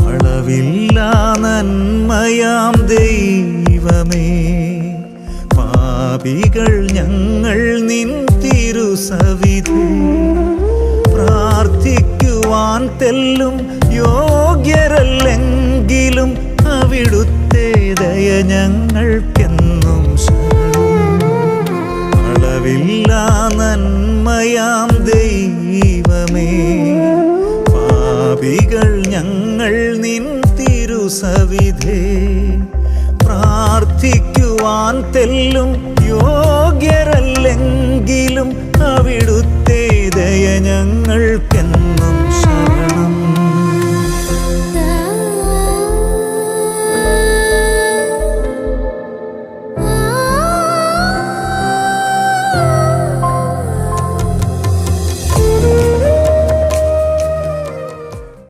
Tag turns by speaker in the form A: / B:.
A: അളവില്ലാ നന്മയാം ദൈവമേ, പാപികൾ ഞങ്ങൾ നിൻ തിരുസവിധേ പ്രാർത്ഥിക്കുവാൻ തെല്ലും യോഗ്യരല്ലെങ്കിലും അവിടുത്തെ ദയ ഞങ്ങൾക്കെന്നും ശരണം. അളവില്ലാ നന്മയാം ദൈവമേ, പാപികൾ ഞങ്ങൾ നിൻ തിരുസവിധേ പ്രാർത്ഥിക്കുവാൻ തെല്ലും യോഗ്യരല്ലെങ്കിലും അവിടുത്തെ ദയ ഞങ്ങൾക്കെന്നും